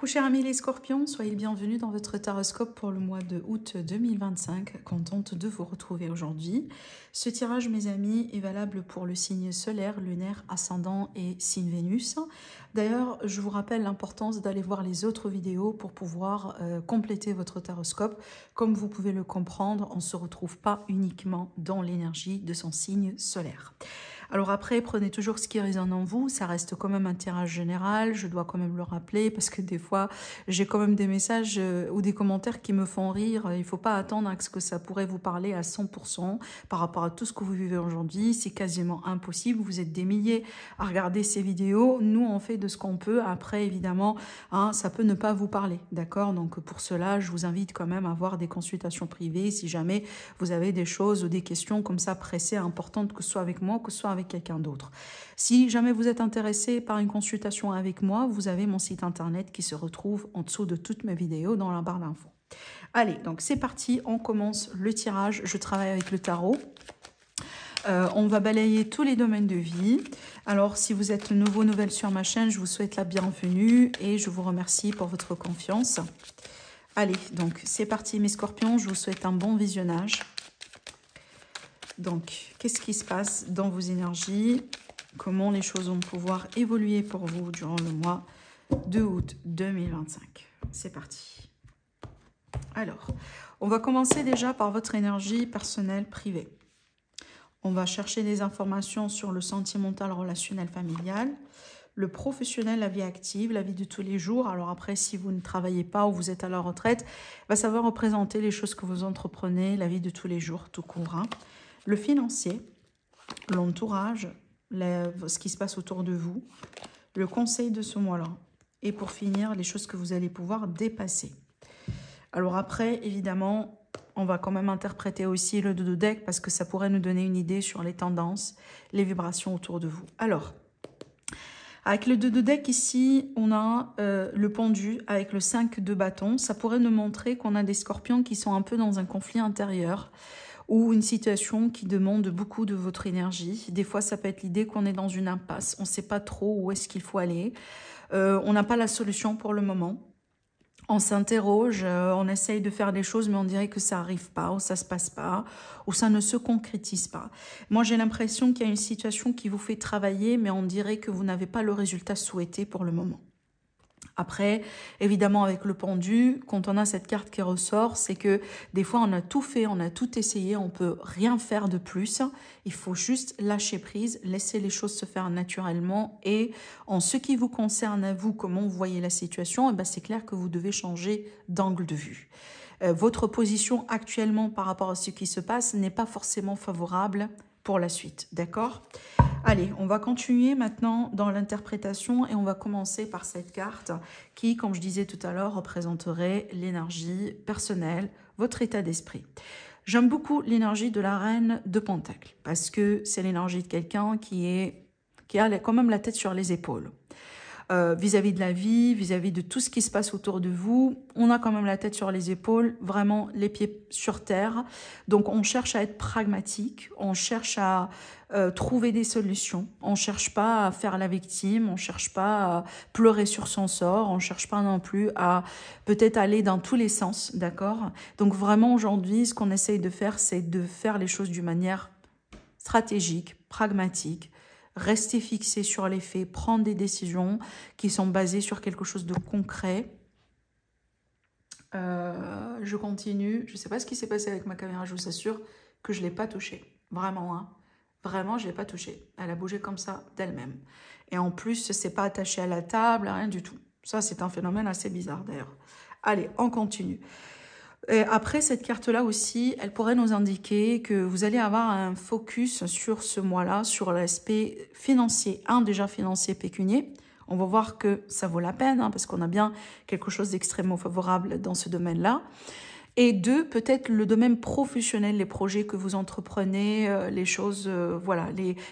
Coucou chers amis les scorpions, soyez le bienvenus dans votre taroscope pour le mois de août 2025. Contente de vous retrouver aujourd'hui. Ce tirage, mes amis, est valable pour le signe solaire, lunaire, ascendant et signe Vénus. D'ailleurs, je vous rappelle l'importance d'aller voir les autres vidéos pour pouvoir compléter votre taroscope. Comme vous pouvez le comprendre, on ne se retrouve pas uniquement dans l'énergie de son signe solaire. Alors après, prenez toujours ce qui résonne en vous, ça reste quand même un tirage général, je dois quand même le rappeler parce que des fois, j'ai quand même des messages ou des commentaires qui me font rire. Il ne faut pas attendre à ce que ça pourrait vous parler à 100% par rapport à tout ce que vous vivez aujourd'hui, c'est quasiment impossible, vous êtes des milliers à regarder ces vidéos, nous on fait de ce qu'on peut, après évidemment, hein, ça peut ne pas vous parler, d'accord? Donc pour cela, je vous invite quand même à avoir des consultations privées si jamais vous avez des choses ou des questions comme ça pressées, importantes, que ce soit avec moi, que ce soit avec quelqu'un d'autre. Si jamais vous êtes intéressé par une consultation avec moi, vous avez mon site internet qui se retrouve en dessous de toutes mes vidéos dans la barre d'infos. Allez, donc c'est parti, on commence le tirage. Je travaille avec le tarot. On va balayer tous les domaines de vie. Alors, si vous êtes nouveau, nouvelle sur ma chaîne, je vous souhaite la bienvenue et je vous remercie pour votre confiance. Allez, donc c'est parti mes scorpions, je vous souhaite un bon visionnage. Donc, qu'est-ce qui se passe dans vos énergies? Comment les choses vont pouvoir évoluer pour vous durant le mois de août 2025? C'est parti. Alors, on va commencer déjà par votre énergie personnelle privée. On va chercher des informations sur le sentimental, relationnel, familial, le professionnel, la vie active, la vie de tous les jours. Alors après, si vous ne travaillez pas ou vous êtes à la retraite, ça va représenter les choses que vous entreprenez, la vie de tous les jours, tout court. Le financier, l'entourage, ce qui se passe autour de vous, le conseil de ce mois-là. Et pour finir, les choses que vous allez pouvoir dépasser. Alors après, évidemment, on va quand même interpréter aussi le dodo deck parce que ça pourrait nous donner une idée sur les tendances, les vibrations autour de vous. Alors, avec le dodo deck ici, on a le pendu avec le 5 de bâton. Ça pourrait nous montrer qu'on a des scorpions qui sont un peu dans un conflit intérieur ou une situation qui demande beaucoup de votre énergie. Des fois, ça peut être l'idée qu'on est dans une impasse. On ne sait pas trop où est-ce qu'il faut aller. On n'a pas la solution pour le moment. On s'interroge, on essaye de faire des choses, mais on dirait que ça n'arrive pas, ou ça ne se passe pas, ou ça ne se concrétise pas. Moi, j'ai l'impression qu'il y a une situation qui vous fait travailler, mais on dirait que vous n'avez pas le résultat souhaité pour le moment. Après, évidemment, avec le pendu, quand on a cette carte qui ressort, c'est que des fois, on a tout fait, on a tout essayé, on peut rien faire de plus. Il faut juste lâcher prise, laisser les choses se faire naturellement. Et en ce qui vous concerne à vous, comment vous voyez la situation, c'est clair que vous devez changer d'angle de vue. Votre position actuellement par rapport à ce qui se passe n'est pas forcément favorable pour la suite, d'accord ? Allez, on va continuer maintenant dans l'interprétation et on va commencer par cette carte qui, comme je disais tout à l'heure, représenterait l'énergie personnelle, votre état d'esprit. J'aime beaucoup l'énergie de la reine de Pentacle parce que c'est l'énergie de quelqu'un qui a quand même la tête sur les épaules. Vis-à-vis de la vie, vis-à-vis de tout ce qui se passe autour de vous, on a quand même la tête sur les épaules, vraiment les pieds sur terre. Donc on cherche à être pragmatique, on cherche à trouver des solutions, on ne cherche pas à faire la victime, on ne cherche pas à pleurer sur son sort, on ne cherche pas non plus à peut-être aller dans tous les sens, d'accord? Donc vraiment aujourd'hui, ce qu'on essaye de faire, c'est de faire les choses d'une manière stratégique, pragmatique, rester fixé sur les faits, prendre des décisions qui sont basées sur quelque chose de concret. Je continue. Je ne sais pas ce qui s'est passé avec ma caméra, je vous assure que je ne l'ai pas touchée. Vraiment, hein. Vraiment, je ne l'ai pas touchée. Elle a bougé comme ça d'elle-même. Et en plus, ce n'est pas attaché à la table, rien du tout. Ça, c'est un phénomène assez bizarre d'ailleurs. Allez, on continue. Et après, cette carte-là aussi, elle pourrait nous indiquer que vous allez avoir un focus sur ce mois-là, sur l'aspect financier. Déjà financier pécunier. On va voir que ça vaut la peine, parce qu'on a bien quelque chose d'extrêmement favorable dans ce domaine-là. Et 2, peut-être le domaine professionnel, les projets que vous entreprenez, les choses, voilà,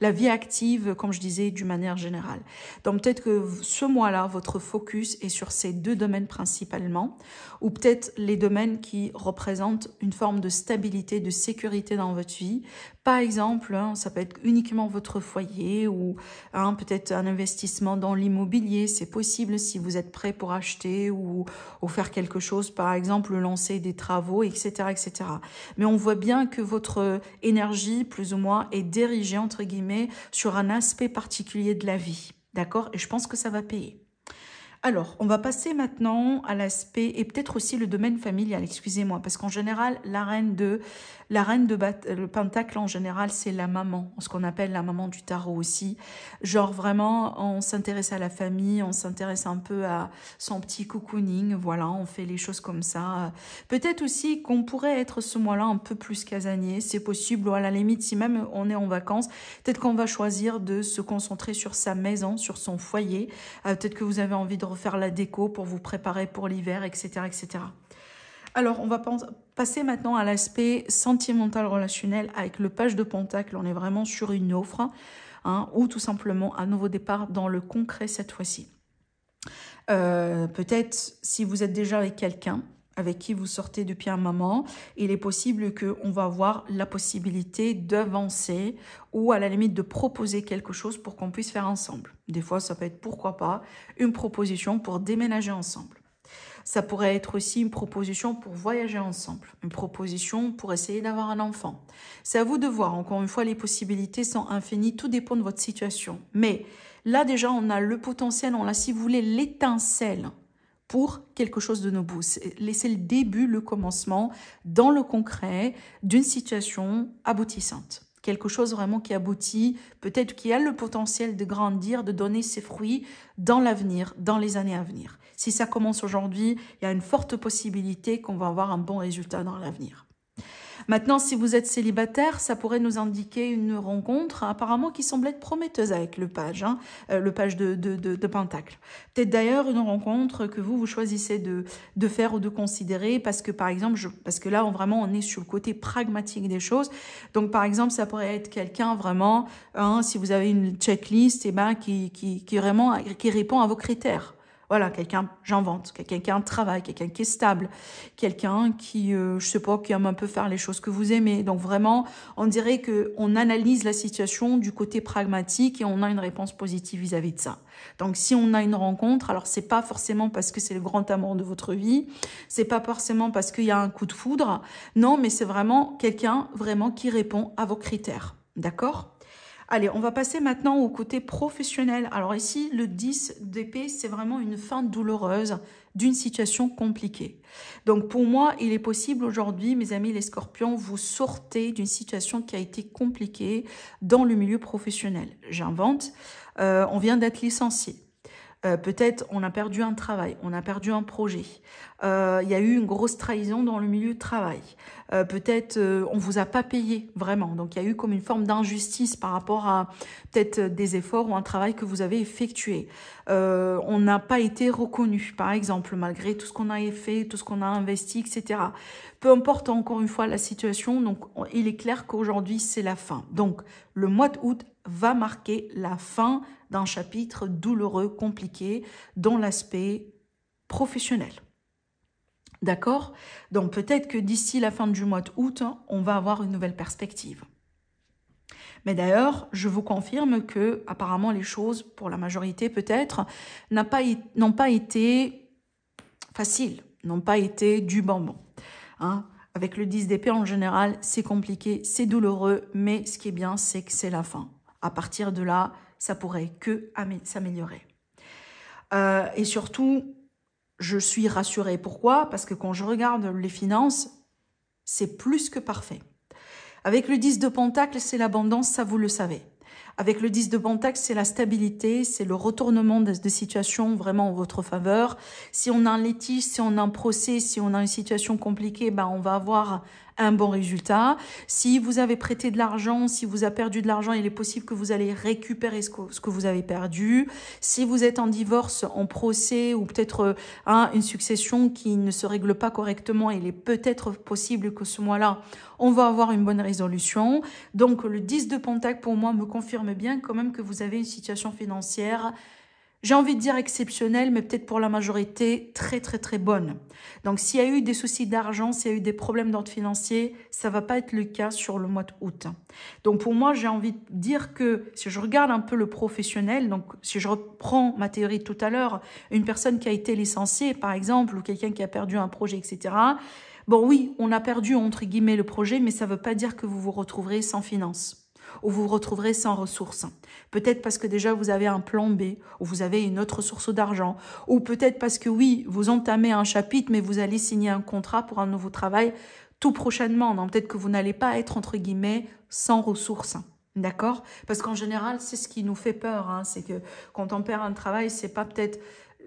la vie active, comme je disais, d'une manière générale. Donc peut-être que ce mois-là, votre focus est sur ces 2 domaines principalement, ou peut-être les domaines qui représentent une forme de stabilité, de sécurité dans votre vie. Par exemple, hein, ça peut être uniquement votre foyer ou hein, peut-être un investissement dans l'immobilier. C'est possible si vous êtes prêt pour acheter ou faire quelque chose, par exemple lancer des travaux, etc., etc. Mais on voit bien que votre énergie, plus ou moins, est dirigée, entre guillemets, sur un aspect particulier de la vie. D'accord? Et je pense que ça va payer. Alors, on va passer maintenant à l'aspect, et peut-être aussi le domaine familial, excusez-moi, parce qu'en général, le pentacle en général, c'est la maman, ce qu'on appelle la maman du tarot aussi. Genre vraiment, on s'intéresse à la famille, on s'intéresse un peu à son petit cocooning, voilà, on fait les choses comme ça. Peut-être aussi qu'on pourrait être ce mois-là un peu plus casanier, c'est possible, ou à la limite, si même on est en vacances, peut-être qu'on va choisir de se concentrer sur sa maison, sur son foyer. Peut-être que vous avez envie de refaire la déco pour vous préparer pour l'hiver, etc., etc. Alors, on va passer maintenant à l'aspect sentimental relationnel avec le page de pentacle. On est vraiment sur une offre hein, ou tout simplement un nouveau départ dans le concret cette fois-ci. Peut-être si vous êtes déjà avec quelqu'un avec qui vous sortez depuis un moment, il est possible qu'on va avoir la possibilité d'avancer ou à la limite de proposer quelque chose pour qu'on puisse faire ensemble. Des fois, ça peut être, pourquoi pas, une proposition pour déménager ensemble. Ça pourrait être aussi une proposition pour voyager ensemble, une proposition pour essayer d'avoir un enfant. C'est à vous de voir. Encore une fois, les possibilités sont infinies, tout dépend de votre situation. Mais là, déjà, on a le potentiel, on a, si vous voulez, l'étincelle pour quelque chose de nouveau. C'est le début, le commencement, dans le concret, d'une situation aboutissante. Quelque chose vraiment qui aboutit, peut-être qui a le potentiel de grandir, de donner ses fruits dans l'avenir, dans les années à venir. Si ça commence aujourd'hui, il y a une forte possibilité qu'on va avoir un bon résultat dans l'avenir. Maintenant, si vous êtes célibataire, ça pourrait nous indiquer une rencontre apparemment qui semble être prometteuse avec le page, hein, le page de Pentacle. Peut-être d'ailleurs une rencontre que vous choisissez de faire ou de considérer parce que, par exemple, parce que là, on est sur le côté pragmatique des choses. Donc, par exemple, ça pourrait être quelqu'un vraiment, hein, si vous avez une checklist, qui répond à vos critères. Voilà, quelqu'un, j'invente, quelqu'un qui a un travail, quelqu'un qui est stable, quelqu'un qui, je sais pas, qui aime un peu faire les choses que vous aimez. Donc vraiment, on dirait qu'on analyse la situation du côté pragmatique et on a une réponse positive vis-à-vis de ça. Donc si on a une rencontre, alors c'est pas forcément parce que c'est le grand amour de votre vie, c'est pas forcément parce qu'il y a un coup de foudre, non, mais c'est vraiment quelqu'un vraiment qui répond à vos critères. D'accord ? Allez, on va passer maintenant au côté professionnel. Alors ici, le 10 d'épée, c'est vraiment une fin douloureuse d'une situation compliquée. Donc pour moi, il est possible aujourd'hui, mes amis les scorpions, vous sortez d'une situation qui a été compliquée dans le milieu professionnel. J'invente, on vient d'être licencié. Peut-être on a perdu un travail, on a perdu un projet. Il y a eu une grosse trahison dans le milieu de travail. Peut-être on vous a pas payé vraiment. Donc il y a eu comme une forme d'injustice par rapport à peut-être des efforts ou un travail que vous avez effectué. On n'a pas été reconnu, par exemple, malgré tout ce qu'on a fait, tout ce qu'on a investi, etc. Peu importe encore une fois la situation, donc il est clair qu'aujourd'hui c'est la fin. Donc le mois d'août va marquer la fin d'un chapitre douloureux, compliqué, dans l'aspect professionnel. D'accord? Donc peut-être que d'ici la fin du mois d'août, on va avoir une nouvelle perspective. Mais d'ailleurs, je vous confirme que apparemment les choses, pour la majorité peut-être, n'ont pas été faciles, n'ont pas été du bonbon. Hein? Avec le 10 d'épée en général, c'est compliqué, c'est douloureux, mais ce qui est bien, c'est que c'est la fin. À partir de là, ça pourrait que s'améliorer. Et surtout, je suis rassurée. Pourquoi? Parce que quand je regarde les finances, c'est plus que parfait. Avec le 10 de Pentacle, c'est l'abondance, ça vous le savez. Avec le 10 de Pentacle, c'est la stabilité, c'est le retournement de situation vraiment en votre faveur. Si on a un litige, si on a un procès, si on a une situation compliquée, ben on va avoir un bon résultat. Si vous avez prêté de l'argent, si vous avez perdu de l'argent, il est possible que vous allez récupérer ce que vous avez perdu. Si vous êtes en divorce, en procès ou peut-être une succession qui ne se règle pas correctement, il est peut-être possible que ce mois-là, on va avoir une bonne résolution. Donc le 10 de Pentacle pour moi me confirme bien quand même que vous avez une situation financière, j'ai envie de dire exceptionnelle, mais peut-être pour la majorité très très très bonne. Donc s'il y a eu des soucis d'argent, s'il y a eu des problèmes d'ordre financier, ça va pas être le cas sur le mois d'août. Donc pour moi, j'ai envie de dire que si je regarde un peu le professionnel, donc si je reprends ma théorie de tout à l'heure, une personne qui a été licenciée par exemple, ou quelqu'un qui a perdu un projet, etc. Bon oui, on a perdu entre guillemets le projet, mais ça ne veut pas dire que vous vous retrouverez sans finances ou vous vous retrouverez sans ressources. Peut-être parce que déjà vous avez un plan B, ou vous avez une autre source d'argent, ou peut-être parce que oui, vous entamez un chapitre, mais vous allez signer un contrat pour un nouveau travail tout prochainement. Donc peut-être que vous n'allez pas être, entre guillemets, sans ressources. D'accord? Parce qu'en général, c'est ce qui nous fait peur. Hein. C'est que quand on perd un travail, c'est pas peut-être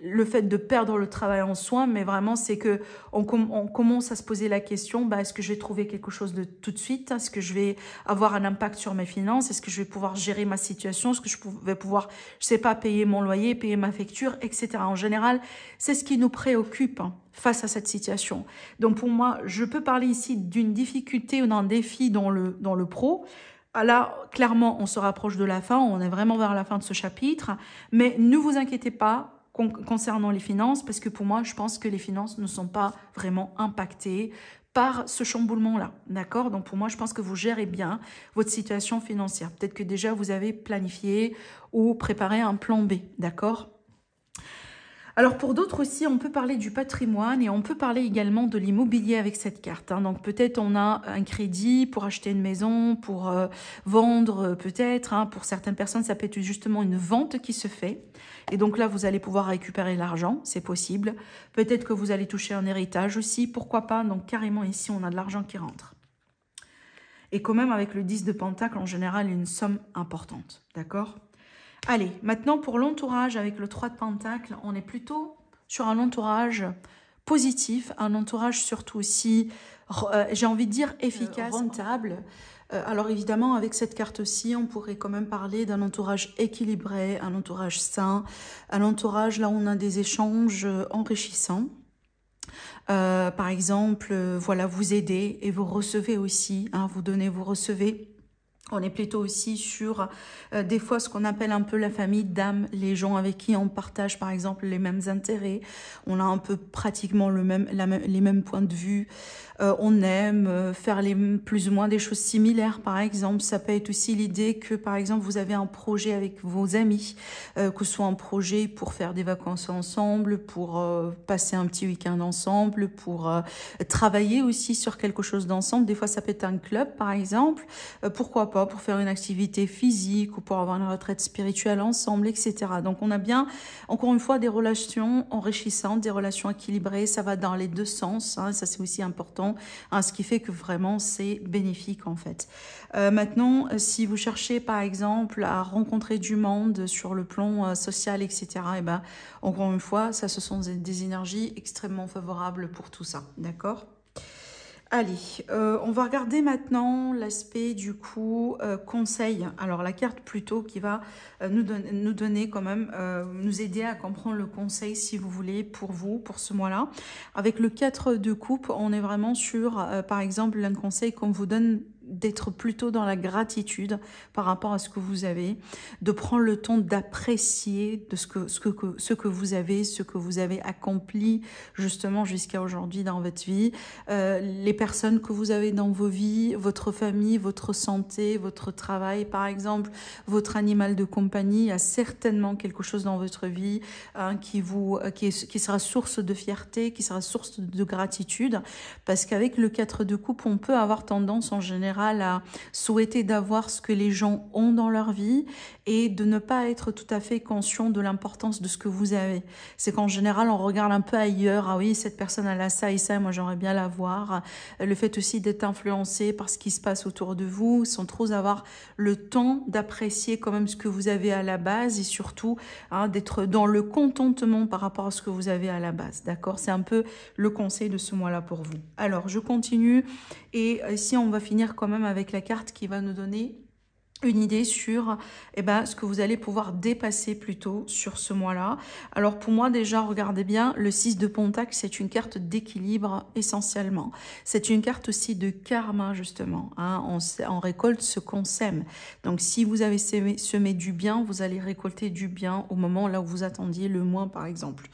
le fait de perdre le travail en soi, mais vraiment c'est que on commence à se poser la question, est-ce que je vais trouver quelque chose de tout de suite? Est-ce que je vais avoir un impact sur mes finances? Est-ce que je vais pouvoir gérer ma situation? Est-ce que je vais pouvoir, je sais pas, payer mon loyer, payer ma facture, etc. En général, c'est ce qui nous préoccupe face à cette situation. Donc pour moi, je peux parler ici d'une difficulté ou d'un défi dans le pro. Là, clairement, on se rapproche de la fin, on est vraiment vers la fin de ce chapitre, mais ne vous inquiétez pas concernant les finances, parce que pour moi, je pense que les finances ne sont pas vraiment impactées par ce chamboulement-là, d'accord? Donc pour moi, je pense que vous gérez bien votre situation financière. Peut-être que déjà, vous avez planifié ou préparé un plan B, d'accord? Alors pour d'autres aussi, on peut parler du patrimoine et on peut parler également de l'immobilier avec cette carte. Donc peut-être on a un crédit pour acheter une maison, pour vendre peut-être. Pour certaines personnes, ça peut être justement une vente qui se fait. Et donc là, vous allez pouvoir récupérer l'argent, c'est possible. Peut-être que vous allez toucher un héritage aussi, pourquoi pas. Donc carrément ici, on a de l'argent qui rentre. Et quand même avec le 10 de Pentacle, en général, une somme importante, d'accord ? Allez, maintenant pour l'entourage avec le 3 de Pentacle, on est plutôt sur un entourage positif, un entourage surtout aussi, j'ai envie de dire, efficace, rentable. Alors évidemment, avec cette carte-ci, on pourrait quand même parler d'un entourage équilibré, un entourage sain, un entourage là où on a des échanges enrichissants. Par exemple, voilà, vous aidez et vous recevez aussi, vous donnez, vous recevez. On est plutôt aussi sur des fois ce qu'on appelle un peu la famille d'âme, les gens avec qui on partage par exemple les mêmes intérêts, on a un peu pratiquement les mêmes points de vue, on aime faire plus ou moins des choses similaires par exemple. Ça peut être aussi l'idée que par exemple vous avez un projet avec vos amis, que ce soit un projet pour faire des vacances ensemble, pour passer un petit week-end ensemble, pour travailler aussi sur quelque chose d'ensemble. Des fois ça peut être un club par exemple, pourquoi pas pour faire une activité physique ou pour avoir une retraite spirituelle ensemble, etc. Donc on a bien, encore une fois, des relations enrichissantes, des relations équilibrées, ça va dans les deux sens, ça c'est aussi important, ce qui fait que vraiment c'est bénéfique en fait. Maintenant, si vous cherchez par exemple à rencontrer du monde sur le plan social, etc., et ben, encore une fois, ça ce sont des énergies extrêmement favorables pour tout ça, d'accord ? Allez, on va regarder maintenant l'aspect du coup conseil. Alors la carte plutôt qui va nous donner quand même, nous aider à comprendre le conseil si vous voulez pour vous, pour ce mois-là. Avec le 4 de coupe, on est vraiment sur, par exemple, un conseil qu'on vous donne d'être plutôt dans la gratitude par rapport à ce que vous avez, de prendre le temps d'apprécier de ce que vous avez accompli justement jusqu'à aujourd'hui dans votre vie, les personnes que vous avez dans vos vies, votre famille, votre santé, votre travail par exemple, votre animal de compagnie. Il y a certainement quelque chose dans votre vie qui sera source de fierté, qui sera source de gratitude, parce qu'avec le 4 de coupe, on peut avoir tendance en général général à souhaiter d'avoir ce que les gens ont dans leur vie et de ne pas être tout à fait conscient de l'importance de ce que vous avez. C'est qu'en général, on regarde un peu ailleurs. Ah oui, cette personne, elle a ça et ça, moi j'aimerais bien l'avoir. Le fait aussi d'être influencé par ce qui se passe autour de vous, sans trop avoir le temps d'apprécier quand même ce que vous avez à la base et surtout d'être dans le contentement par rapport à ce que vous avez à la base. D'accord? C'est un peu le conseil de ce mois-là pour vous. Alors, je continue et ici, on va finir quand même avec la carte qui va nous donner une idée sur ce que vous allez pouvoir dépasser plutôt sur ce mois-là. Alors pour moi déjà, regardez bien, le 6 de Pentacle, c'est une carte d'équilibre essentiellement. C'est une carte aussi de karma justement. On récolte ce qu'on sème. Donc si vous avez semé du bien, vous allez récolter du bien au moment là où vous attendiez le moins par exemple.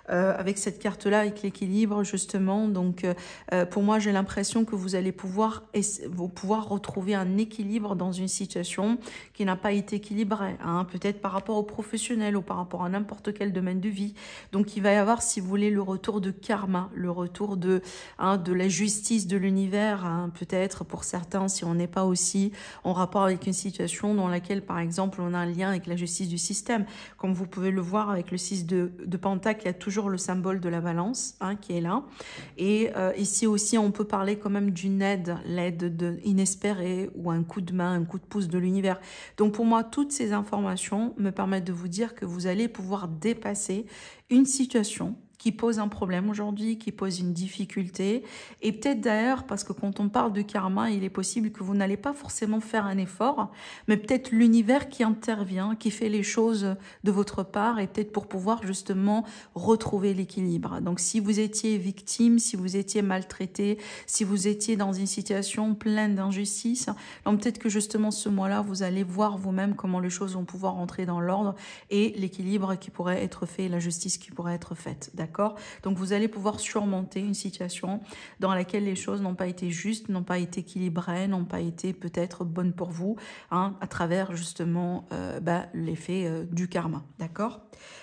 Avec cette carte-là, avec l'équilibre, justement. Donc, pour moi, j'ai l'impression que vous allez pouvoir retrouver un équilibre dans une situation qui n'a pas été équilibrée, peut-être par rapport au professionnel ou par rapport à n'importe quel domaine de vie. Donc, il va y avoir, si vous voulez, le retour de karma, le retour de la justice de l'univers, peut-être pour certains, si on n'est pas aussi en rapport avec une situation dans laquelle, par exemple, on a un lien avec la justice du système. Comme vous pouvez le voir avec le 6 de Pentacle, il y a toujours le symbole de la balance qui est là. Et ici aussi, on peut parler quand même d'une aide, l'aide inespérée ou un coup de main, un coup de pouce de l'univers. Donc pour moi, toutes ces informations me permettent de vous dire que vous allez pouvoir dépasser une situation qui pose un problème aujourd'hui, qui pose une difficulté. Et peut-être d'ailleurs, parce que quand on parle de karma, il est possible que vous n'allez pas forcément faire un effort, mais peut-être l'univers qui intervient, qui fait les choses de votre part, et peut-être pour pouvoir justement retrouver l'équilibre. Donc si vous étiez victime, si vous étiez maltraité, si vous étiez dans une situation pleine d'injustice, donc peut-être que justement ce mois-là, vous allez voir vous-même comment les choses vont pouvoir entrer dans l'ordre et l'équilibre qui pourrait être fait, la justice qui pourrait être faite. D'accord ? Donc vous allez pouvoir surmonter une situation dans laquelle les choses n'ont pas été justes, n'ont pas été équilibrées, n'ont pas été peut-être bonnes pour vous, à travers justement l'effet du karma. D'accord ?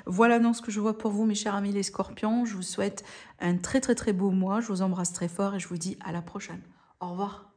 Voilà donc ce que je vois pour vous, mes chers amis les scorpions. Je vous souhaite un très très très beau mois. Je vous embrasse très fort et je vous dis à la prochaine. Au revoir.